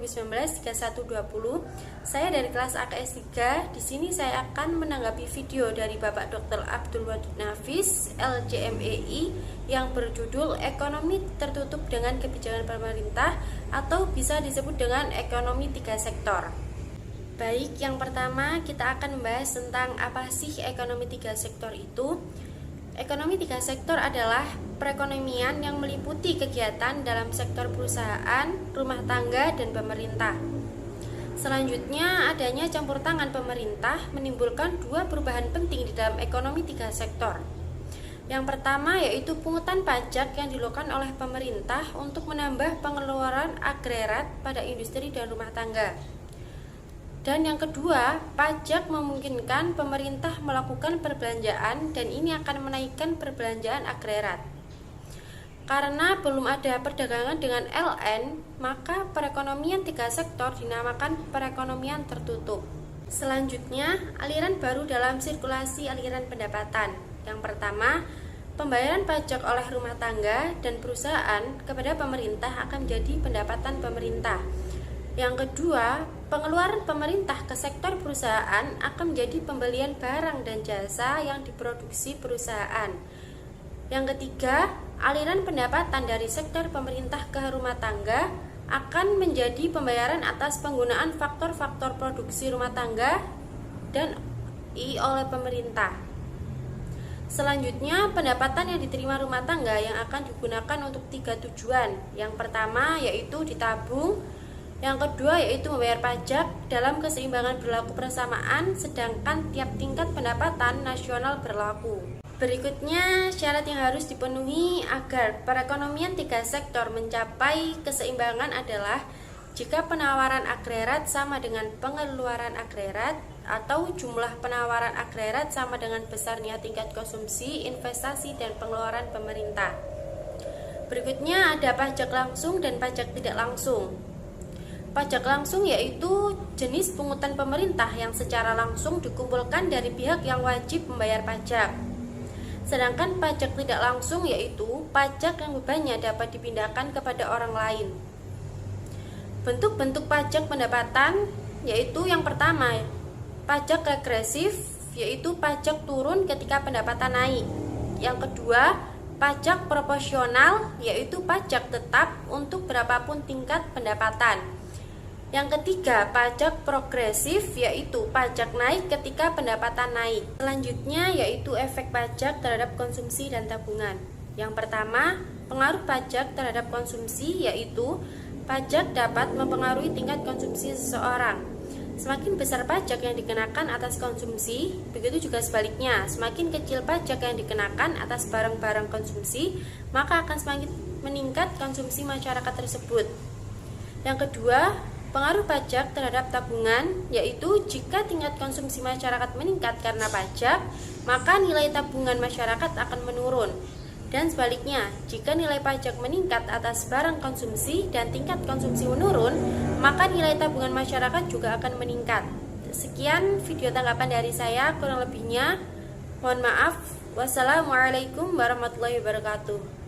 2019-3120. Saya dari kelas AKS 3. Di sini saya akan menanggapi video dari Bapak Dr. Abdul Wadud Nafis, LCMEI, yang berjudul Ekonomi Tertutup dengan Kebijakan Pemerintah, atau bisa disebut dengan ekonomi 3 sektor. Baik, yang pertama kita akan membahas tentang apa sih ekonomi 3 sektor itu. Ekonomi 3 sektor adalah perekonomian yang meliputi kegiatan dalam sektor perusahaan, rumah tangga, dan pemerintah. Selanjutnya, adanya campur tangan pemerintah menimbulkan dua perubahan penting di dalam ekonomi 3 sektor. Yang pertama yaitu pungutan pajak yang dilakukan oleh pemerintah untuk menambah pengeluaran agregat pada industri dan rumah tangga. Dan yang kedua, pajak memungkinkan pemerintah melakukan perbelanjaan dan ini akan menaikkan perbelanjaan agregat. Karena belum ada perdagangan dengan LN, maka perekonomian 3 sektor dinamakan perekonomian tertutup. Selanjutnya, aliran baru dalam sirkulasi aliran pendapatan. Yang pertama, pembayaran pajak oleh rumah tangga dan perusahaan kepada pemerintah akan menjadi pendapatan pemerintah. Yang kedua, pengeluaran pemerintah ke sektor perusahaan akan menjadi pembelian barang dan jasa yang diproduksi perusahaan. Yang ketiga, aliran pendapatan dari sektor pemerintah ke rumah tangga akan menjadi pembayaran atas penggunaan faktor-faktor produksi rumah tangga dan oleh pemerintah. Selanjutnya, pendapatan yang diterima rumah tangga yang akan digunakan untuk 3 tujuan. Yang pertama yaitu ditabung. Yang kedua yaitu membayar pajak dalam keseimbangan berlaku persamaan, sedangkan tiap tingkat pendapatan nasional berlaku. Berikutnya, syarat yang harus dipenuhi agar perekonomian 3 sektor mencapai keseimbangan adalah jika penawaran agregat sama dengan pengeluaran agregat, atau jumlah penawaran agregat sama dengan besarnya tingkat konsumsi, investasi, dan pengeluaran pemerintah. Berikutnya ada pajak langsung dan pajak tidak langsung. Pajak langsung yaitu jenis pungutan pemerintah yang secara langsung dikumpulkan dari pihak yang wajib membayar pajak. Sedangkan pajak tidak langsung yaitu pajak yang bebannya dapat dipindahkan kepada orang lain. Bentuk-bentuk pajak pendapatan yaitu yang pertama, pajak regresif, yaitu pajak turun ketika pendapatan naik. Yang kedua, pajak proporsional, yaitu pajak tetap untuk berapapun tingkat pendapatan. Yang ketiga, pajak progresif, yaitu pajak naik ketika pendapatan naik. Selanjutnya yaitu efek pajak terhadap konsumsi dan tabungan. Yang pertama, pengaruh pajak terhadap konsumsi, yaitu pajak dapat mempengaruhi tingkat konsumsi seseorang. Semakin besar pajak yang dikenakan atas konsumsi, begitu juga sebaliknya. Semakin kecil pajak yang dikenakan atas barang-barang konsumsi, maka akan semakin meningkat konsumsi masyarakat tersebut. Yang kedua, pengaruh pajak terhadap tabungan, yaitu jika tingkat konsumsi masyarakat meningkat karena pajak, maka nilai tabungan masyarakat akan menurun. Dan sebaliknya, jika nilai pajak meningkat atas barang konsumsi dan tingkat konsumsi menurun, maka nilai tabungan masyarakat juga akan meningkat. Sekian video tanggapan dari saya, kurang lebihnya mohon maaf. Wassalamualaikum warahmatullahi wabarakatuh.